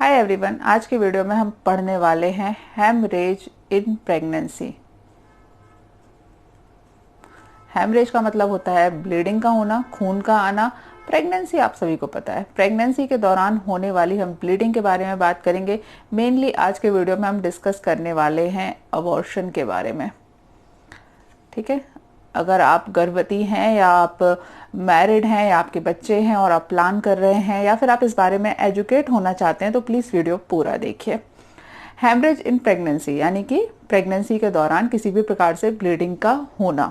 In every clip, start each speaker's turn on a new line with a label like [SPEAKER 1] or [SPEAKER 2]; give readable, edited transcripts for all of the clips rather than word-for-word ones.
[SPEAKER 1] Hi everyone, आज की video में हम पढ़ने वाले हैं हेमरेज इन प्रेगनेंसी। हेमरेज का मतलब होता है ब्लीडिंग का होना, खून का आना। प्रेगनेंसी आप सभी को पता है, प्रेगनेंसी के दौरान होने वाली हम ब्लीडिंग के बारे में बात करेंगे। मेनली आज के वीडियो में हम डिस्कस करने वाले हैं अबॉर्शन के बारे में। ठीक है, अगर आप गर्भवती हैं या आप मैरिड हैं या आपके बच्चे हैं और आप प्लान कर रहे हैं या फिर आप इस बारे में एजुकेट होना चाहते हैं तो प्लीज़ वीडियो पूरा देखिए। हेमरेज इन प्रेगनेंसी यानी कि प्रेगनेंसी के दौरान किसी भी प्रकार से ब्लीडिंग का होना।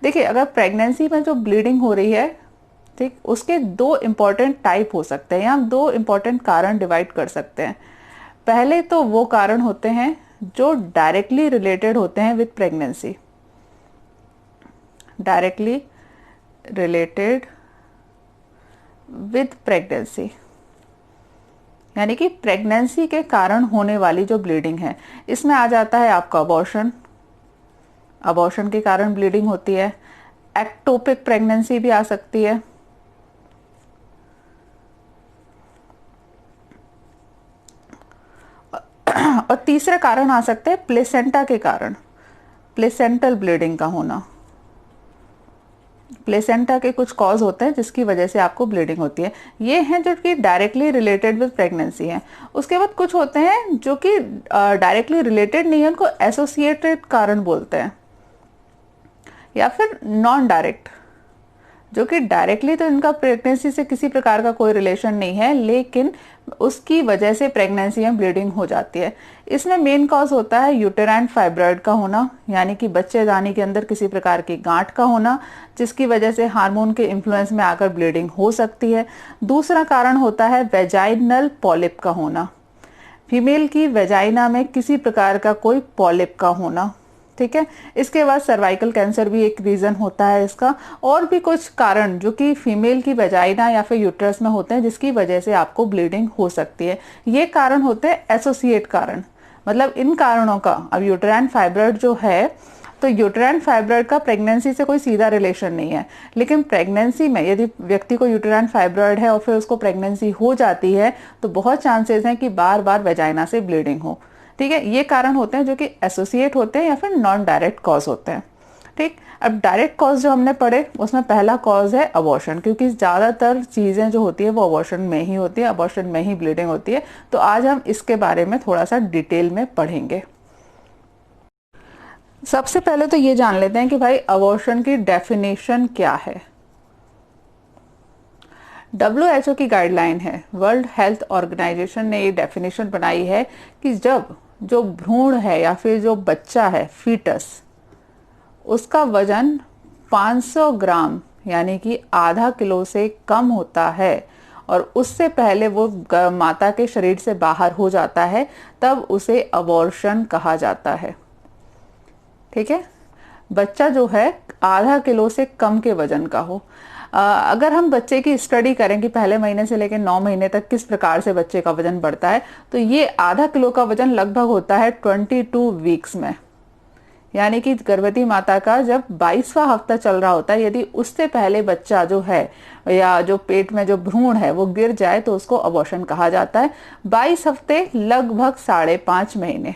[SPEAKER 1] देखिए, अगर प्रेगनेंसी में जो ब्लीडिंग हो रही है, ठीक, उसके दो इम्पॉर्टेंट टाइप हो सकते हैं या हम दो इम्पॉर्टेंट कारण डिवाइड कर सकते हैं। पहले तो वो कारण होते हैं जो डायरेक्टली रिलेटेड होते हैं with pregnancy, directly related with pregnancy, यानी कि प्रेगनेंसी के कारण होने वाली जो ब्लीडिंग है, इसमें आ जाता है आपका अबॉर्शन। अबॉर्शन के कारण ब्लीडिंग होती है। एक्टोपिक प्रेगनेंसी भी आ सकती है। और तीसरे कारण आ सकते हैं प्लेसेंटा के कारण, प्लेसेंटल ब्लीडिंग का होना। प्लेसेंटा के कुछ कॉज होते हैं जिसकी वजह से आपको ब्लीडिंग होती है। ये हैं जो कि डायरेक्टली रिलेटेड विद प्रेगनेंसी हैं। उसके बाद कुछ होते हैं जो कि डायरेक्टली रिलेटेड नहीं है, उनको एसोसिएटेड कारण बोलते हैं, या फिर नॉन डायरेक्ट, जो कि डायरेक्टली तो इनका प्रेगनेंसी से किसी प्रकार का कोई रिलेशन नहीं है, लेकिन उसकी वजह से प्रेगनेंसी में ब्लीडिंग हो जाती है। इसमें मेन कॉज होता है यूटेराइन फाइब्रॉइड का होना, यानी कि बच्चेदानी के अंदर किसी प्रकार की गांठ का होना, जिसकी वजह से हार्मोन के इन्फ्लुएंस में आकर ब्लीडिंग हो सकती है। दूसरा कारण होता है वेजाइनल पॉलिप का होना, फीमेल की वेजाइना में किसी प्रकार का कोई पॉलिप का होना। ठीक है, इसके बाद सर्वाइकल कैंसर भी एक रीजन होता है इसका। और भी कुछ कारण जो कि फीमेल की वेजाइना या फिर यूट्रस में होते हैं, जिसकी वजह से आपको ब्लीडिंग हो सकती है। ये कारण होते हैं एसोसिएट कारण। मतलब इन कारणों का, अब यूटेराइन फाइब्रॉइड जो है, तो यूटेराइन फाइब्रॉइड का प्रेगनेंसी से कोई सीधा रिलेशन नहीं है, लेकिन प्रेगनेंसी में यदि व्यक्ति को यूटेराइन फाइब्रॉइड है और फिर उसको प्रेगनेंसी हो जाती है तो बहुत चांसेस हैं कि बार बार वेजाइना से ब्लीडिंग हो। ठीक है, ये कारण होते हैं जो कि एसोसिएट होते हैं या फिर नॉन डायरेक्ट कॉज होते हैं। ठीक, अब डायरेक्ट कॉज जो हमने पढ़े उसमें पहला कॉज है अबॉर्शन, क्योंकि ज्यादातर चीजें जो होती है वो अबॉर्शन में ही होती है, अबॉर्शन में ही ब्लीडिंग होती है। तो आज हम इसके बारे में थोड़ा सा डिटेल में पढ़ेंगे। सबसे पहले तो ये जान लेते हैं कि भाई अबॉर्शन की डेफिनेशन क्या है। WHO की गाइडलाइन है, वर्ल्ड हेल्थ ऑर्गेनाइजेशन ने ये डेफिनेशन बनाई है कि जब जो भ्रूण है या फिर जो बच्चा है, फीटस, उसका वजन 500 ग्राम यानी कि आधा किलो से कम होता है और उससे पहले वो माता के शरीर से बाहर हो जाता है, तब उसे अबॉर्शन कहा जाता है। ठीक है, बच्चा जो है आधा किलो से कम के वजन का हो। अगर हम बच्चे की स्टडी करें कि पहले महीने से लेकर 9 महीने तक किस प्रकार से बच्चे का वजन बढ़ता है, तो ये आधा किलो का वजन लगभग होता है 22 वीक्स में, यानी कि गर्भवती माता का जब 22वां हफ्ता चल रहा होता है, यदि उससे पहले बच्चा जो है या जो पेट में जो भ्रूण है वो गिर जाए तो उसको अबॉर्शन कहा जाता है। 22 हफ्ते लगभग 5.5 महीने,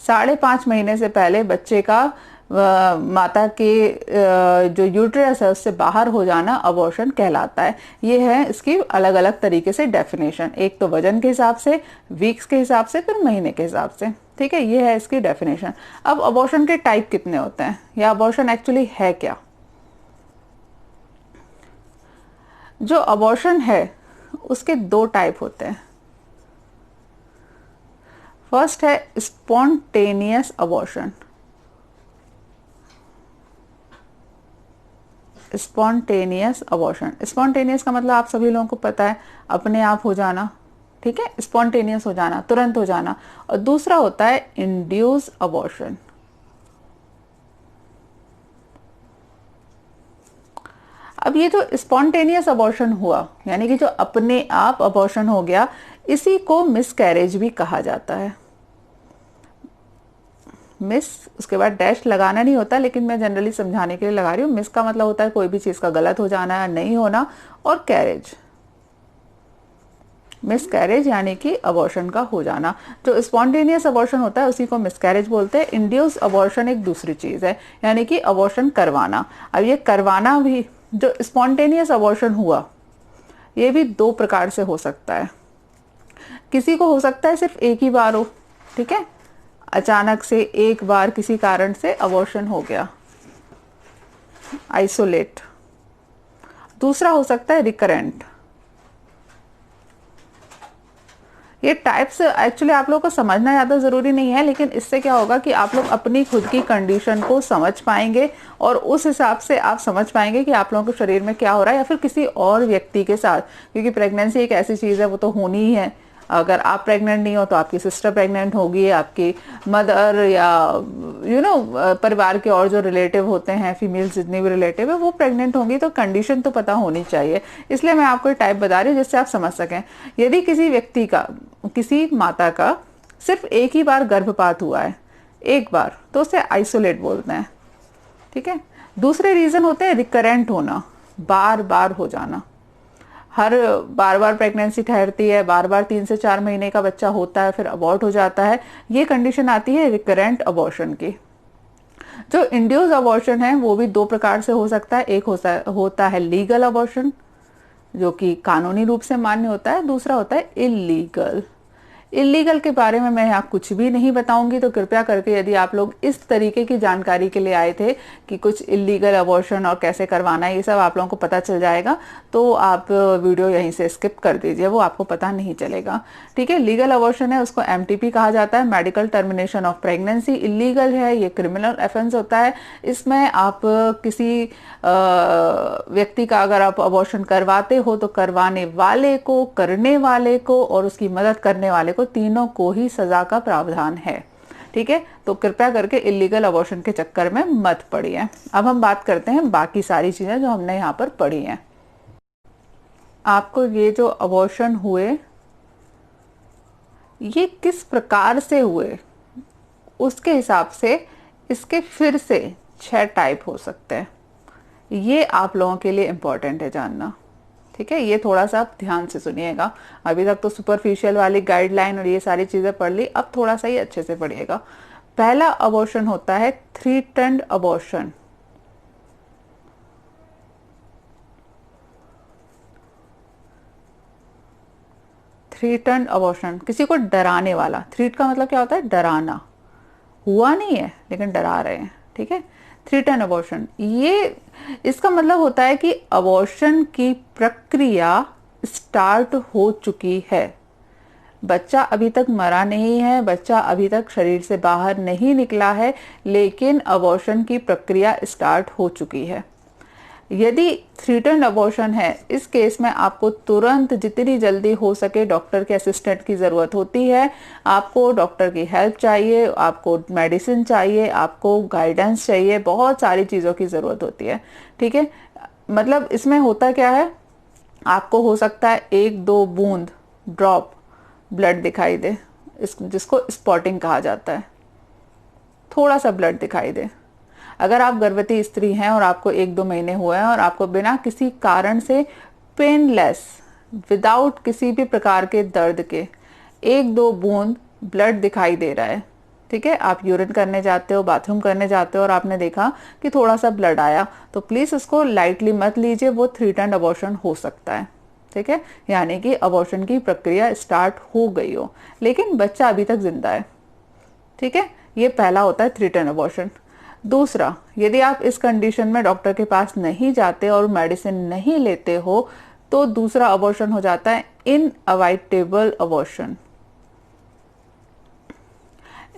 [SPEAKER 1] 5.5 महीने से पहले बच्चे का माता के जो यूट्रस है उससे बाहर हो जाना अबॉर्शन कहलाता है। ये है इसकी अलग अलग तरीके से डेफिनेशन, एक तो वजन के हिसाब से, वीक्स के हिसाब से, फिर महीने के हिसाब से। ठीक है, ये है इसकी डेफिनेशन। अब अबॉर्शन के टाइप कितने होते हैं या अबॉर्शन एक्चुअली है क्या? जो अबॉर्शन है उसके दो टाइप होते हैं। फर्स्ट है spontaneous abortion. Spontaneous abortion, spontaneous का मतलब आप सभी लोगों को पता है, अपने आप हो जाना। ठीक है, स्पॉन्टेनियस हो जाना, तुरंत हो जाना। और दूसरा होता है इंड्यूस अबॉर्शन। अब ये जो स्पॉन्टेनियस अबॉर्शन हुआ, यानी कि जो अपने आप अबॉर्शन हो गया, इसी को मिसकैरेज भी कहा जाता है। मिस, उसके बाद डैश लगाना नहीं होता, लेकिन मैं जनरली समझाने के लिए लगा रही हूँ। मिस का मतलब होता है कोई भी चीज का गलत हो जाना या नहीं होना, और कैरेज, मिसकैरेज यानी कि अबॉर्शन का हो जाना। जो स्पॉन्टेनियस अबॉर्शन होता है उसी को मिसकैरेज बोलते हैं। इंड्यूस अबॉर्शन एक दूसरी चीज है, यानी कि अबॉर्शन करवाना। अब ये करवाना भी, जो स्पॉन्टेनियस अबॉर्शन हुआ ये भी दो प्रकार से हो सकता है। किसी को हो सकता है सिर्फ एक ही बार हो, ठीक है, अचानक से एक बार किसी कारण से अबॉर्शन हो गया, आइसोलेट। दूसरा हो सकता है रिकरेंट। ये टाइप्स एक्चुअली आप लोगों को समझना ज़्यादा ज़रूरी नहीं है, लेकिन इससे क्या होगा कि आप लोग अपनी खुद की कंडीशन को समझ पाएंगे और उस हिसाब से आप समझ पाएंगे कि आप लोगों के शरीर में क्या हो रहा है, या फिर किसी और व्यक्ति के साथ। क्योंकि प्रेगनेंसी एक ऐसी चीज़ है, वो तो होनी ही है। अगर आप प्रेग्नेंट नहीं हो तो आपकी सिस्टर प्रेग्नेंट होगी, आपकी मदर या परिवार के और जो रिलेटिव होते हैं, फीमेल्स जितने भी रिलेटिव है वो प्रेग्नेंट होंगी, तो कंडीशन तो पता होनी चाहिए। इसलिए मैं आपको टाइप बता रही हूँ जिससे आप समझ सकें। यदि किसी व्यक्ति का, किसी माता का सिर्फ एक ही बार गर्भपात हुआ है, एक बार, तो उसे आइसोलेट बोलते हैं, ठीक है। दूसरे रीजन होते हैं रिकरेंट होना, बार बार हो जाना। हर बार बार प्रेगनेंसी ठहरती है, बार बार 3 से 4 महीने का बच्चा होता है, फिर अबॉर्ट हो जाता है, ये कंडीशन आती है रिकरेंट अबॉर्शन की। जो इंड्यूस अबॉर्शन है वो भी दो प्रकार से हो सकता है। एक होता है लीगल अबॉर्शन, जो कि कानूनी रूप से मान्य होता है। दूसरा होता है इलीगल। इलीगल के बारे में मैं यहाँ कुछ भी नहीं बताऊंगी, तो कृपया करके यदि आप लोग इस तरीके की जानकारी के लिए आए थे कि कुछ इलीगल अबॉर्शन और कैसे करवाना है, ये सब आप लोगों को पता चल जाएगा, तो आप वीडियो यहीं से स्किप कर दीजिए, वो आपको पता नहीं चलेगा, ठीक है। लीगल अबॉर्शन है, उसको एमटीपी कहा जाता है, medical termination of pregnancy. Illegal है, ये क्रिमिनल ऑफेंस होता है। इसमें आप किसी व्यक्ति का अगर आप अबॉर्शन करवाते हो तो करवाने वाले को, करने वाले को और उसकी मदद करने वाले को, तीनों को ही सजा का प्रावधान है, ठीक है। तो कृपया करके इलीगल अबॉर्शन के चक्कर में मत पड़िए। अब हम बात करते हैं बाकी सारी चीजें जो हमने यहाँ पर पढ़ी हैं। आपको ये जो अबॉर्शन हुए ये किस प्रकार से हुए, उसके हिसाब से इसके फिर से 6 टाइप हो सकते हैं। ये आप लोगों के लिए इंपॉर्टेंट है जानना, ठीक है। ये थोड़ा सा आप ध्यान से सुनिएगा। अभी तक तो सुपरफिशियल वाली गाइडलाइन और ये सारी चीजें पढ़ ली, अब थोड़ा सा ही अच्छे से पढ़िएगा। पहला अबॉर्शन होता है थ्रेटन्ड अबॉर्शन। थ्रेटन्ड अबॉर्शन, किसी को डराने वाला। थ्रेट का मतलब क्या होता है? डराना। हुआ नहीं है लेकिन डरा रहे हैं, ठीक है। थ्रेटन अबॉर्शन, ये इसका मतलब होता है कि अबॉर्शन की प्रक्रिया स्टार्ट हो चुकी है। बच्चा अभी तक मरा नहीं है, बच्चा अभी तक शरीर से बाहर नहीं निकला है, लेकिन अबॉर्शन की प्रक्रिया स्टार्ट हो चुकी है। यदि थ्रेटन्ड अबॉर्शन है, इस केस में आपको तुरंत जितनी जल्दी हो सके डॉक्टर के असिस्टेंट की ज़रूरत होती है। आपको डॉक्टर की हेल्प चाहिए, आपको मेडिसिन चाहिए, आपको गाइडेंस चाहिए, बहुत सारी चीज़ों की ज़रूरत होती है, ठीक है। मतलब इसमें होता क्या है, आपको हो सकता है 1-2 बूंद ड्रॉप ब्लड दिखाई दे, जिसको स्पॉटिंग कहा जाता है, थोड़ा सा ब्लड दिखाई दे। अगर आप गर्भवती स्त्री हैं और आपको 1-2 महीने हुए हैं और आपको बिना किसी कारण से पेनलेस, विदाउट किसी भी प्रकार के दर्द के 1-2 बूंद ब्लड दिखाई दे रहा है, ठीक है, आप यूरिन करने जाते हो, बाथरूम करने जाते हो और आपने देखा कि थोड़ा सा ब्लड आया, तो प्लीज उसको लाइटली मत लीजिए, वो थ्रेटन्ड अबॉर्शन हो सकता है, ठीक है। यानी कि अबॉर्शन की प्रक्रिया स्टार्ट हो गई हो लेकिन बच्चा अभी तक जिंदा है, ठीक है। ये पहला होता है थ्रेटन्ड अबॉर्शन। दूसरा, यदि आप इस कंडीशन में डॉक्टर के पास नहीं जाते और मेडिसिन नहीं लेते हो, तो दूसरा अबॉर्शन हो जाता है इनअवॉइडेबल अबॉर्शन।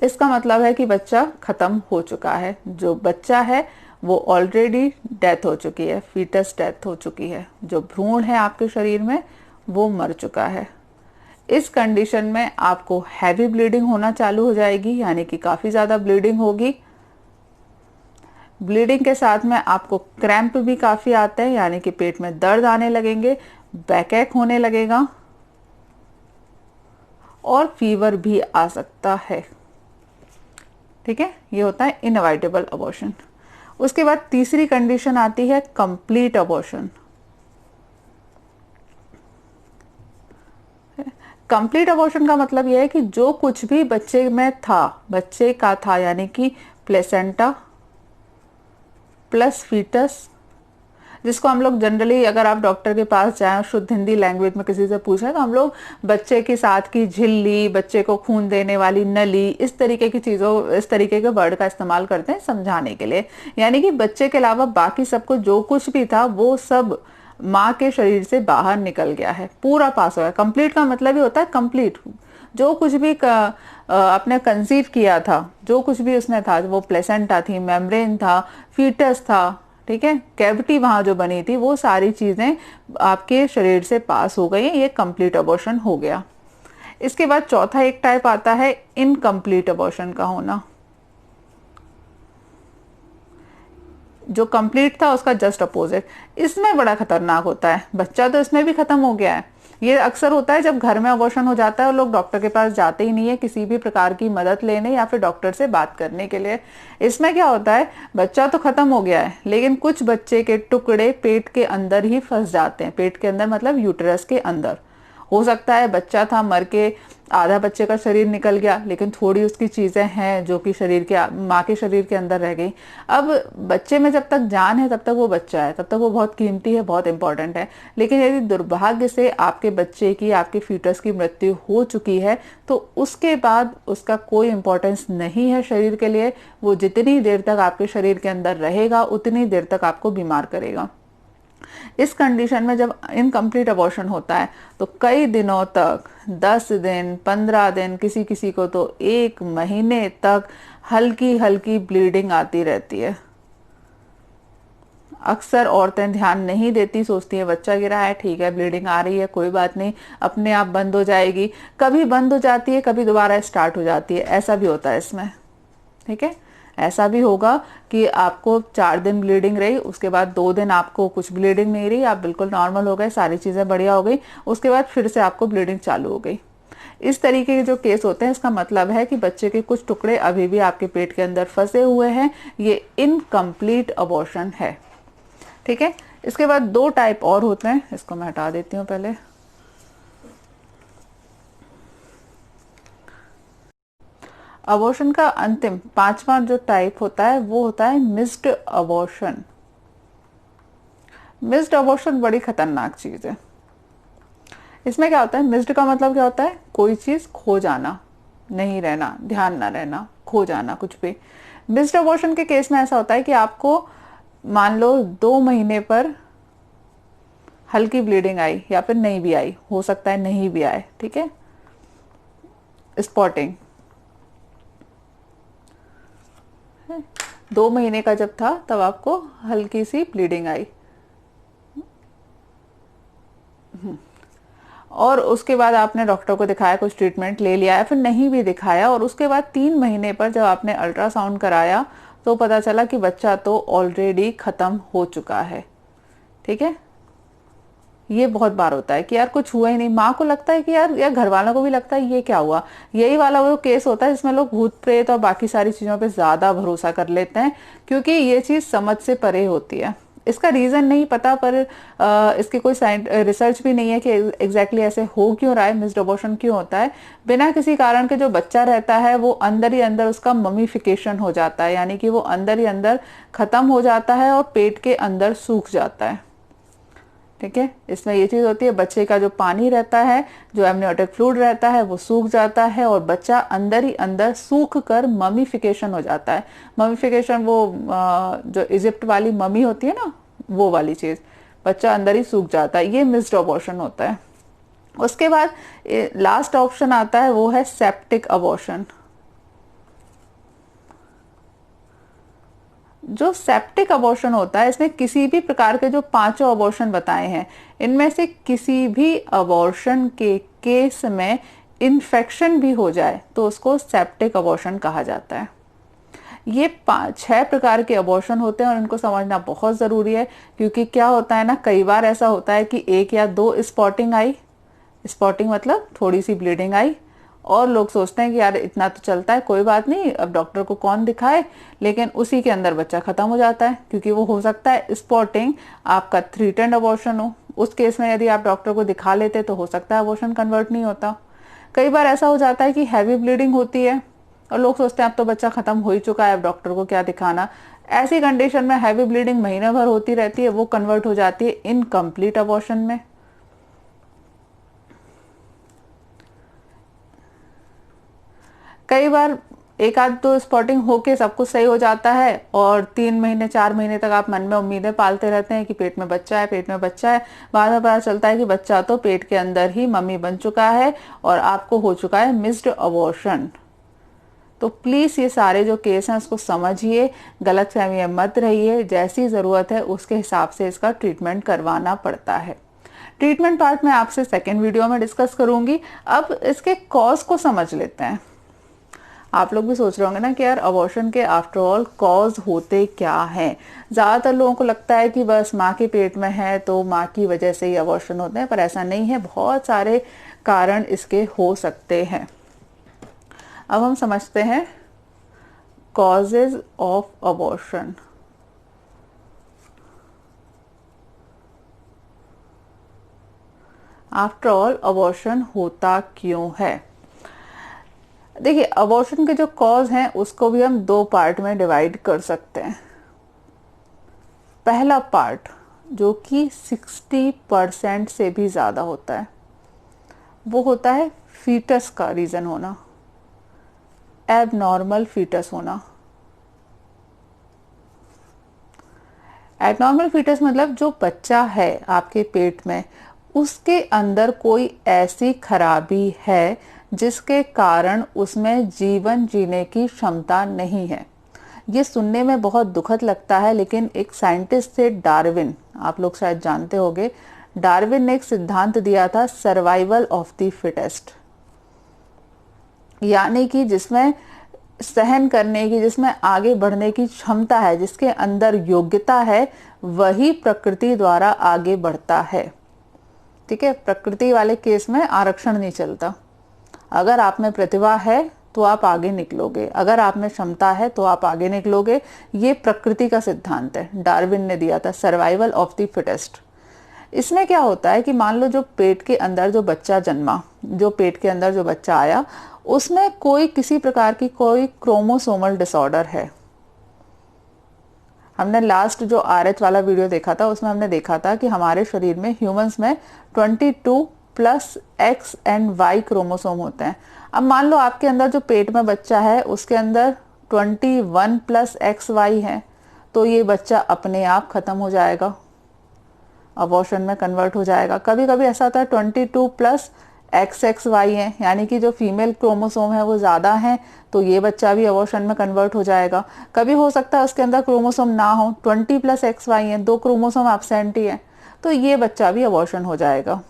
[SPEAKER 1] इसका मतलब है कि बच्चा खत्म हो चुका है, जो बच्चा है वो ऑलरेडी डेथ हो चुकी है, फीटस डेथ हो चुकी है, जो भ्रूण है आपके शरीर में वो मर चुका है। इस कंडीशन में आपको हैवी ब्लीडिंग होना चालू हो जाएगी, यानी कि काफी ज्यादा ब्लीडिंग होगी। ब्लीडिंग के साथ में आपको क्रैम्प भी काफी आते हैं, यानी कि पेट में दर्द आने लगेंगे, बैकएक होने लगेगा और फीवर भी आ सकता है, ठीक है। ये होता है इनअवॉइडेबल अबॉर्शन। उसके बाद तीसरी कंडीशन आती है कंप्लीट अबॉर्शन। कंप्लीट अबॉर्शन का मतलब यह है कि जो कुछ भी बच्चे में था, बच्चे का था, यानी कि प्लेसेंटा प्लस फीटस, जिसको हम लोग जनरली अगर आप डॉक्टर के पास जाएं शुद्ध हिंदी लैंग्वेज में किसी से पूछें तो हम लोग बच्चे के साथ की झिल्ली, बच्चे को खून देने वाली नली, इस तरीके की चीज़ों, इस तरीके के वर्ड का इस्तेमाल करते हैं समझाने के लिए। यानी कि बच्चे के अलावा बाकी सबको जो कुछ भी था वो सब माँ के शरीर से बाहर निकल गया है, पूरा पास हो गया। कंप्लीट का मतलब ही होता है कंप्लीट, जो कुछ भी आपने कंसीव किया था, जो कुछ भी उसमें था, वो प्लेसेंटा थी, मेम्ब्रेन था, फीटस था, ठीक है, कैविटी वहां जो बनी थी, वो सारी चीजें आपके शरीर से पास हो गई, ये कंप्लीट अबॉर्शन हो गया। इसके बाद चौथा एक टाइप आता है इनकम्प्लीट अबॉर्शन का होना। जो कंप्लीट था उसका जस्ट अपोजिट, इसमें बड़ा खतरनाक होता है। बच्चा तो इसमें भी खत्म हो गया है। ये अक्सर होता है जब घर में अबॉर्शन हो जाता है और लोग डॉक्टर के पास जाते ही नहीं है किसी भी प्रकार की मदद लेने या फिर डॉक्टर से बात करने के लिए। इसमें क्या होता है, बच्चा तो खत्म हो गया है लेकिन कुछ बच्चे के टुकड़े पेट के अंदर ही फंस जाते हैं। पेट के अंदर मतलब यूटेरस के अंदर। हो सकता है बच्चा था, मर के आधा बच्चे का शरीर निकल गया लेकिन थोड़ी उसकी चीजें हैं जो कि शरीर के, माँ के शरीर के अंदर रह गई। अब बच्चे में जब तक जान है तब तक वो बच्चा है, तब तक वो बहुत कीमती है, बहुत इंपॉर्टेंट है। लेकिन यदि दुर्भाग्य से आपके बच्चे की, आपके फीटस की मृत्यु हो चुकी है तो उसके बाद उसका कोई इंपॉर्टेंस नहीं है शरीर के लिए। वो जितनी देर तक आपके शरीर के अंदर रहेगा उतनी देर तक आपको बीमार करेगा। इस कंडीशन में जब इनकम्प्लीट अबॉर्शन होता है तो कई दिनों तक, 10 दिन, 15 दिन, किसी किसी को तो 1 महीने तक हल्की हल्की ब्लीडिंग आती रहती है। अक्सर औरतें ध्यान नहीं देती, सोचती है बच्चा गिरा है, ठीक है, ब्लीडिंग आ रही है, कोई बात नहीं, अपने आप बंद हो जाएगी। कभी बंद हो जाती है, कभी दोबारा स्टार्ट हो जाती है, ऐसा भी होता है इसमें। ठीक है, ऐसा भी होगा कि आपको 4 दिन ब्लीडिंग रही, उसके बाद 2 दिन आपको कुछ ब्लीडिंग नहीं रही, आप बिल्कुल नॉर्मल हो गए, सारी चीजें बढ़िया हो गई, उसके बाद फिर से आपको ब्लीडिंग चालू हो गई। इस तरीके के जो केस होते हैं इसका मतलब है कि बच्चे के कुछ टुकड़े अभी भी आपके पेट के अंदर फंसे हुए हैं, ये इनकम्प्लीट अबॉर्शन है। ठीक है, इसके बाद 2 टाइप और होते हैं, इसको मैं हटा देती हूँ पहले। अबॉर्शन का अंतिम 5वां जो टाइप होता है वो होता है मिस्ड अबॉर्शन। मिस्ड अबॉर्शन बड़ी खतरनाक चीज है। इसमें क्या होता है, मिस्ड का मतलब क्या होता है, कोई चीज खो जाना, नहीं रहना, ध्यान ना रहना, खो जाना कुछ भी। मिस्ड अबॉर्शन के केस में ऐसा होता है कि आपको मान लो 2 महीने पर हल्की ब्लीडिंग आई या फिर नहीं भी आई, हो सकता है नहीं भी आए, ठीक है, स्पॉटिंग 2 महीने का जब था तब आपको हल्की सी ब्लीडिंग आई, और उसके बाद आपने डॉक्टर को दिखाया, कुछ ट्रीटमेंट ले लिया या फिर नहीं भी दिखाया, और उसके बाद 3 महीने पर जब आपने अल्ट्रासाउंड कराया तो पता चला कि बच्चा तो ऑलरेडी खत्म हो चुका है। ठीक है, ये बहुत बार होता है कि यार कुछ हुआ ही नहीं, माँ को लगता है कि यार घर वालों को भी लगता है ये क्या हुआ। यही वाला वो केस होता है जिसमें लोग भूत प्रेत और बाकी सारी चीजों पे ज्यादा भरोसा कर लेते हैं, क्योंकि ये चीज समझ से परे होती है। इसका रीजन नहीं पता, पर इसकी कोई रिसर्च भी नहीं है कि एग्जैक्टली ऐसे हो क्यों रहा है, मिस्ड अबॉर्शन क्यों होता है। बिना किसी कारण के जो बच्चा रहता है वो अंदर ही अंदर उसका ममीफिकेशन हो जाता है, यानी कि वो अंदर ही अंदर खत्म हो जाता है और पेट के अंदर सूख जाता है। ठीक है, इसमें ये चीज होती है, बच्चे का जो पानी रहता है, जो एमनियोटिक फ्लूइड रहता है, वो सूख जाता है और बच्चा अंदर ही अंदर सूख कर ममीफिकेशन हो जाता है। ममीफिकेशन वो जो इजिप्ट वाली ममी होती है ना, वो वाली चीज, बच्चा अंदर ही सूख जाता है, ये मिस्ड अबॉर्शन होता है। उसके बाद लास्ट ऑप्शन आता है, वो है सेप्टिक अबॉर्शन। जो सेप्टिक अबॉर्शन होता है इसमें किसी भी प्रकार के जो 5 अबॉर्शन बताए हैं, इनमें से किसी भी अबॉर्शन के केस में इन्फेक्शन भी हो जाए तो उसको सेप्टिक अबॉर्शन कहा जाता है। ये 6 प्रकार के अबॉर्शन होते हैं और इनको समझना बहुत जरूरी है, क्योंकि क्या होता है ना, कई बार ऐसा होता है कि 1 या 2 स्पॉटिंग आई, स्पॉटिंग मतलब थोड़ी सी ब्लीडिंग आई, और लोग सोचते हैं कि यार इतना तो चलता है, कोई बात नहीं, अब डॉक्टर को कौन दिखाए, लेकिन उसी के अंदर बच्चा खत्म हो जाता है, क्योंकि वो हो सकता है स्पॉटिंग आपका थ्रेटेंड अबॉर्शन हो। उस केस में यदि आप डॉक्टर को दिखा लेते तो हो सकता है अबॉर्शन कन्वर्ट नहीं होता। कई बार ऐसा हो जाता है कि हैवी ब्लीडिंग होती है और लोग सोचते हैं अब तो बच्चा खत्म हो ही चुका है, अब डॉक्टर को क्या दिखाना। ऐसी कंडीशन में हैवी ब्लीडिंग महीने भर होती रहती है, वो कन्वर्ट हो जाती है इनकम्प्लीट अबॉर्शन में। कई बार एक आध तो स्पॉटिंग होके सब कुछ सही हो जाता है और 3 महीने 4 महीने तक आप मन में उम्मीदें पालते रहते हैं कि पेट में बच्चा है, पेट में बच्चा है। बाद में पता चलता है कि बच्चा तो पेट के अंदर ही मम्मी बन चुका है और आपको हो चुका है मिस्ड अबॉर्शन। तो प्लीज ये सारे जो केस हैं उसको समझिए, गलतफहमी में मत रहिए, जैसी जरूरत है उसके हिसाब से इसका ट्रीटमेंट करवाना पड़ता है। ट्रीटमेंट पार्ट मैं आपसे सेकेंड वीडियो में डिस्कस करूंगी। अब इसके कॉज को समझ लेते हैं। आप लोग भी सोच रहे होंगे ना कि यार अबॉर्शन के आफ्टर ऑल कॉज होते क्या हैं। ज़्यादातर लोगों को लगता है कि बस माँ के पेट में है तो माँ की वजह से ही अबॉर्शन होते हैं, पर ऐसा नहीं है, बहुत सारे कारण इसके हो सकते हैं। अब हम समझते हैं causes of abortion. After all abortion होता क्यों है? देखिए, अबॉर्शन के जो कॉज हैं उसको भी हम 2 पार्ट में डिवाइड कर सकते हैं। पहला पार्ट जो कि 60% से भी ज़्यादा होता है, वो होता है फीटस का रीज़न होना, एबनॉर्मल फीटस होना। एबनॉर्मल फीटस मतलब जो बच्चा है आपके पेट में, उसके अंदर कोई ऐसी खराबी है जिसके कारण उसमें जीवन जीने की क्षमता नहीं है। ये सुनने में बहुत दुखद लगता है, लेकिन एक साइंटिस्ट थे डार्विन, आप लोग शायद जानते होंगे। डार्विन ने एक सिद्धांत दिया था, सर्वाइवल ऑफ द फिटेस्ट, यानी कि जिसमें सहन करने की, जिसमें आगे बढ़ने की क्षमता है, जिसके अंदर योग्यता है, वही प्रकृति द्वारा आगे बढ़ता है। ठीक है, प्रकृति वाले केस में आरक्षण नहीं चलता। अगर आप में प्रतिभा है तो आप आगे निकलोगे, अगर आप में क्षमता है तो आप आगे निकलोगे। ये प्रकृति का सिद्धांत है, डार्विन ने दिया था, सर्वाइवल ऑफ द फिटेस्ट। इसमें क्या होता है कि मान लो जो पेट के अंदर जो बच्चा जन्मा, जो पेट के अंदर जो बच्चा आया, उसमें कोई किसी प्रकार की कोई क्रोमोसोमल डिसऑर्डर है। हमने लास्ट जो RH वाला वीडियो देखा था उसमें हमने देखा था कि हमारे शरीर में, ह्यूमंस में 22 plus X and Y chromosome होते हैं। अब मान लो आपके अंदर जो पेट में बच्चा है उसके अंदर 21 प्लस XY है, तो ये बच्चा अपने आप खत्म हो जाएगा, अबॉर्शन में कन्वर्ट हो जाएगा। कभी कभी ऐसा होता है 22 प्लस XXY है, यानी कि जो फीमेल क्रोमोसोम है वो ज़्यादा है, तो ये बच्चा भी अबॉर्शन में कन्वर्ट हो जाएगा। कभी हो सकता है उसके अंदर क्रोमोसोम ना हो, 20 प्लस XY है, 2 क्रोमोसोम एब्सेंट ही है, तो ये बच्चा भी अबॉर्शन हो जाएगा।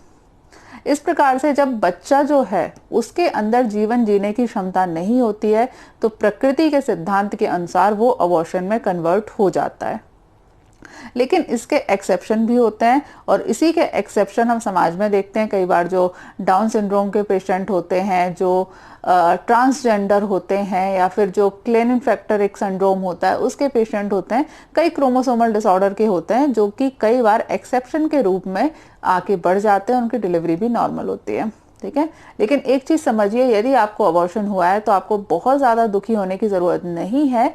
[SPEAKER 1] इस प्रकार से जब बच्चा जो है उसके अंदर जीवन जीने की क्षमता नहीं होती है, तो प्रकृति के सिद्धांत के अनुसार वो अबॉर्शन में कन्वर्ट हो जाता है। लेकिन इसके एक्सेप्शन भी होते हैं, और इसी के एक्सेप्शन हम समाज में देखते हैं। कई बार जो डाउन सिंड्रोम के पेशेंट होते हैं, जो ट्रांसजेंडर होते हैं, या फिर जो क्लेनेन-फैक्टर एक सिंड्रोम होता है उसके पेशेंट होते हैं, कई क्रोमोसोमल डिसऑर्डर के होते हैं, जो कि कई बार एक्सेप्शन के रूप में आके बढ़ जाते हैं, उनकी डिलीवरी भी नॉर्मल होती है। ठीक है, लेकिन एक चीज समझिए, यदि आपको अबॉर्शन हुआ है तो आपको बहुत ज्यादा दुखी होने की जरूरत नहीं है।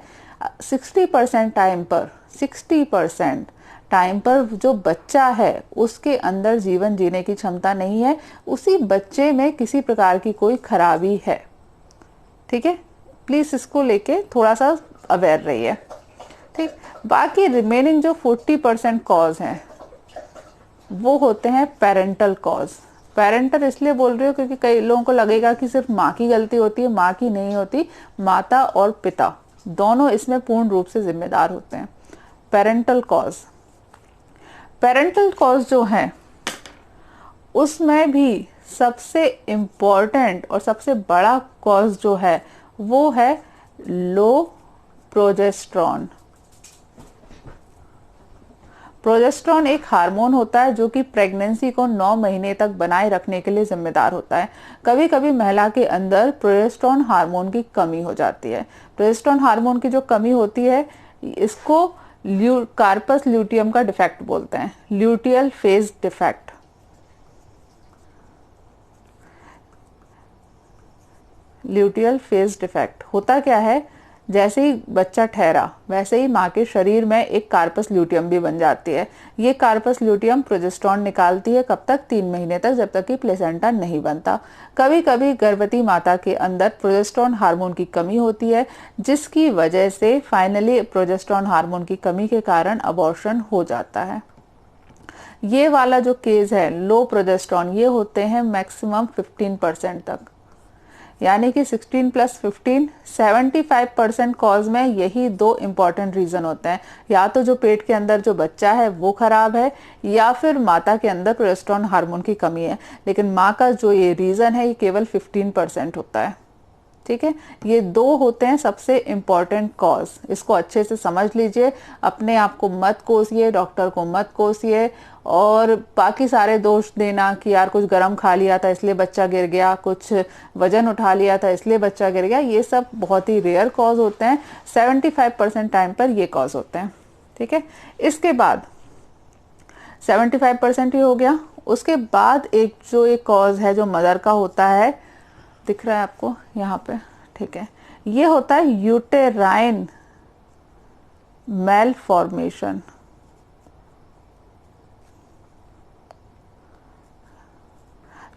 [SPEAKER 1] 60% टाइम पर, 60% टाइम पर जो बच्चा है उसके अंदर जीवन जीने की क्षमता नहीं है, उसी बच्चे में किसी प्रकार की कोई खराबी है। ठीक है, प्लीज इसको लेके थोड़ा सा अवेयर रहिए। ठीक, बाकी रिमेनिंग जो 40% कॉज हैं वो होते हैं पेरेंटल कॉज। पेरेंटल इसलिए बोल रही हूँ क्योंकि कई लोगों को लगेगा कि सिर्फ माँ की गलती होती है, माँ की नहीं होती, माता और पिता दोनों इसमें पूर्ण रूप से जिम्मेदार होते हैं। पेरेंटल कॉज, पेरेंटल कॉज जो है उसमें भी सबसे इम्पोर्टेंट और सबसे बड़ा कॉज जो है वो है लो प्रोजेस्टेरॉन। प्रोजेस्टेरॉन एक हार्मोन होता है जो कि प्रेगनेंसी को 9 महीने तक बनाए रखने के लिए जिम्मेदार होता है। कभी कभी महिला के अंदर प्रोजेस्टेरॉन हार्मोन की कमी हो जाती है। प्रोजेस्टेरॉन हार्मोन की जो कमी होती है इसको कार्पस ल्यूटियम का डिफेक्ट बोलते हैं, luteal phase defect. Luteal phase defect होता क्या है, जैसे ही बच्चा ठहरा वैसे ही माँ के शरीर में एक कार्पस ल्यूटियम भी बन जाती है। ये कार्पस ल्यूटियम प्रोजेस्टेरॉन निकालती है, कब तक, 3 महीने तक, जब तक कि प्लेसेंटा नहीं बनता। कभी कभी गर्भवती माता के अंदर प्रोजेस्टेरॉन हार्मोन की कमी होती है, जिसकी वजह से फाइनली प्रोजेस्टेरॉन हार्मोन की कमी के कारण अबॉर्शन हो जाता है। ये वाला जो केस है लो प्रोजेस्टेरॉन, ये होते हैं मैक्सिमम 15% तक, यानी कि 16 + 15 75% कॉज में यही 2 इंपॉर्टेंट रीजन होते हैं, या तो जो पेट के अंदर जो बच्चा है वो खराब है, या फिर माता के अंदर प्रोजेस्टेरॉन हार्मोन की कमी है। लेकिन माँ का जो ये रीजन है ये केवल 15% होता है। ठीक है, ये 2 होते हैं सबसे इम्पॉर्टेंट कॉज। इसको अच्छे से समझ लीजिए, अपने आप को मत कोसिए, डॉक्टर को मत कोसिए, और बाकी सारे दोष देना कि यार कुछ गरम खा लिया था इसलिए बच्चा गिर गया, कुछ वजन उठा लिया था इसलिए बच्चा गिर गया, ये सब बहुत ही रेयर कॉज होते हैं। 75% टाइम पर ये कॉज होते हैं। ठीक है, इसके बाद 75% ही हो गया। उसके बाद एक कॉज है जो मदर का होता है, दिख रहा है आपको यहाँ पे, ठीक है, ये होता है यूटेराइन मेलफॉर्मेशन।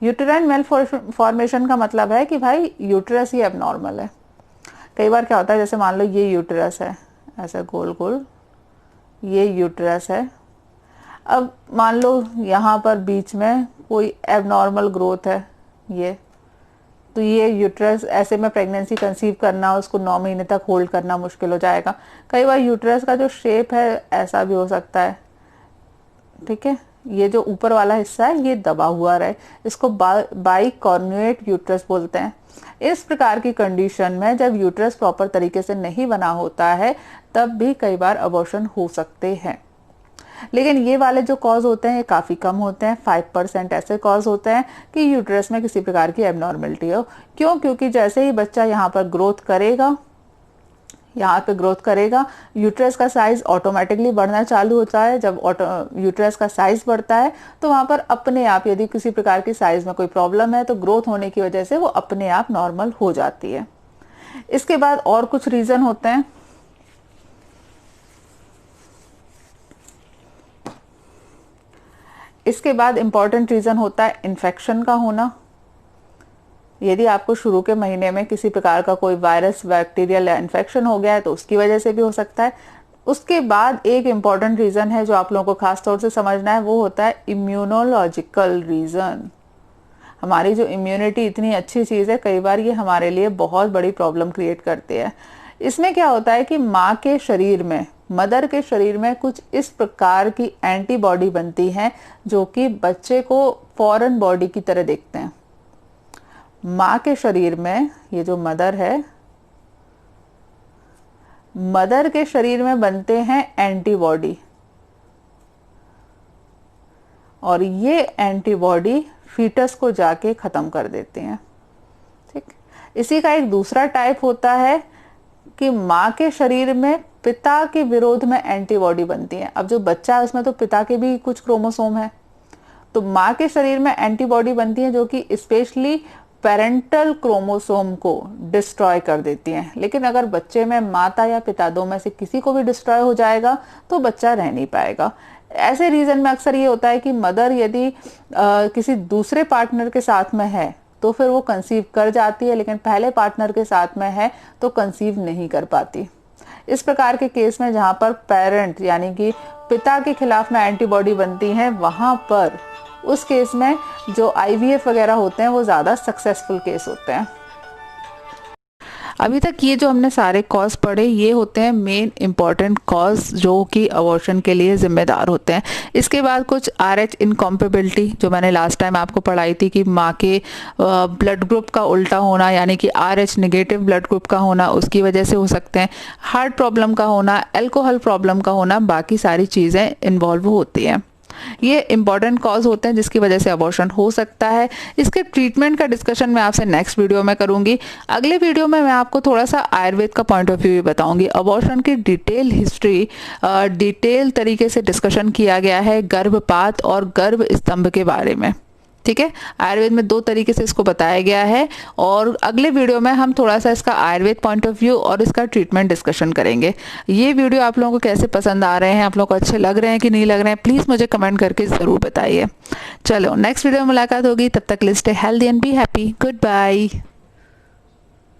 [SPEAKER 1] यूटेराइन मेलफॉर्मेशन का मतलब है कि भाई यूटेरस ही एबनॉर्मल है। कई बार क्या होता है, जैसे मान लो ये यूटेरस है, ऐसा गोल गोल ये यूटेरस है, अब मान लो यहाँ पर बीच में कोई एबनॉर्मल ग्रोथ है ये, तो ये यूट्रस ऐसे में प्रेगनेंसी कंसीव करना, उसको 9 महीने तक होल्ड करना मुश्किल हो जाएगा। कई बार यूट्रस का जो शेप है ऐसा भी हो सकता है। ठीक है, ये जो ऊपर वाला हिस्सा है ये दबा हुआ रहे, इसको बाइकॉर्नुएट यूट्रस बोलते हैं। इस प्रकार की कंडीशन में जब यूट्रस प्रॉपर तरीके से नहीं बना होता है तब भी कई बार अबॉर्शन हो सकते हैं। लेकिन ये वाले जो कॉज होते हैं ये काफ़ी कम होते हैं। 5% ऐसे कॉज होते हैं कि यूट्रस में किसी प्रकार की एबनॉर्मलिटी हो। क्यों? क्योंकि जैसे ही बच्चा यहाँ पर ग्रोथ करेगा, यूट्रस का साइज ऑटोमेटिकली बढ़ना चालू होता है। जब यूट्रस का साइज बढ़ता है तो वहाँ पर अपने आप, यदि किसी प्रकार की साइज में कोई प्रॉब्लम है तो ग्रोथ होने की वजह से वो अपने आप नॉर्मल हो जाती है। इसके बाद और कुछ रीजन होते हैं। इसके बाद इंपॉर्टेंट रीजन होता है इन्फेक्शन का होना। यदि आपको शुरू के महीने में किसी प्रकार का कोई वायरस, बैक्टीरियल या इन्फेक्शन हो गया है तो उसकी वजह से भी हो सकता है। उसके बाद एक इम्पॉर्टेंट रीजन है जो आप लोगों को खास तौर से समझना है, वो होता है इम्यूनोलॉजिकल रीजन। हमारी जो इम्यूनिटी इतनी अच्छी चीज़ है, कई बार ये हमारे लिए बहुत बड़ी प्रॉब्लम क्रिएट करती है। इसमें क्या होता है कि माँ के शरीर में, मदर के शरीर में कुछ इस प्रकार की एंटीबॉडी बनती हैं जो कि बच्चे को फॉरेन बॉडी की तरह देखते हैं। माँ के शरीर में, ये जो मदर है, मदर के शरीर में बनते हैं एंटीबॉडी, और ये एंटीबॉडी फीटस को जाके खत्म कर देते हैं। ठीक, इसी का एक दूसरा टाइप होता है कि माँ के शरीर में पिता के विरोध में एंटीबॉडी बनती है। अब जो बच्चा है उसमें तो पिता के भी कुछ क्रोमोसोम है, तो माँ के शरीर में एंटीबॉडी बनती है जो कि स्पेशली पेरेंटल क्रोमोसोम को डिस्ट्रॉय कर देती हैं। लेकिन अगर बच्चे में माता या पिता दो में से किसी को भी डिस्ट्रॉय हो जाएगा तो बच्चा रह नहीं पाएगा। ऐसे रीजन में अक्सर ये होता है कि मदर यदि किसी दूसरे पार्टनर के साथ में है तो फिर वो कंसीव कर जाती है, लेकिन पहले पार्टनर के साथ में है तो कंसीव नहीं कर पाती। इस प्रकार के केस में जहाँ पर पेरेंट यानी कि पिता के खिलाफ में एंटीबॉडी बनती है, वहाँ पर उस केस में जो IVF वगैरह होते हैं वो ज़्यादा सक्सेसफुल केस होते हैं। अभी तक ये जो हमने सारे कॉज पढ़े, ये होते हैं मेन इंपॉर्टेंट कॉज जो कि अबॉर्शन के लिए जिम्मेदार होते हैं। इसके बाद कुछ RH इनकॉम्पेबिलिटी, जो मैंने लास्ट टाइम आपको पढ़ाई थी कि माँ के ब्लड ग्रुप का उल्टा होना, यानी कि RH नेगेटिव ब्लड ग्रुप का होना, उसकी वजह से हो सकते हैं। हार्ट प्रॉब्लम का होना, अल्कोहल प्रॉब्लम का होना, बाकी सारी चीज़ें इन्वॉल्व होती हैं। ये इंपॉर्टेंट कॉज होते हैं जिसकी वजह से अबॉर्शन हो सकता है। इसके ट्रीटमेंट का डिस्कशन मैं आपसे नेक्स्ट वीडियो में करूंगी। अगले वीडियो में मैं आपको थोड़ा सा आयुर्वेद का पॉइंट ऑफ व्यू भी बताऊंगी। अबॉर्शन की डिटेल हिस्ट्री, डिटेल तरीके से डिस्कशन किया गया है गर्भपात और गर्भ स्तंभ के बारे में। ठीक है, आयुर्वेद में 2 तरीके से इसको बताया गया है, और अगले वीडियो में हम थोड़ा सा इसका आयुर्वेद पॉइंट ऑफ व्यू और इसका ट्रीटमेंट डिस्कशन करेंगे। ये वीडियो आप लोगों को कैसे पसंद आ रहे हैं, आप लोगों को अच्छे लग रहे हैं कि नहीं लग रहे हैं, प्लीज़ मुझे कमेंट करके ज़रूर बताइए। चलो नेक्स्ट वीडियो में मुलाकात होगी, तब तक के लिए stay healthy and be happy. Good bye.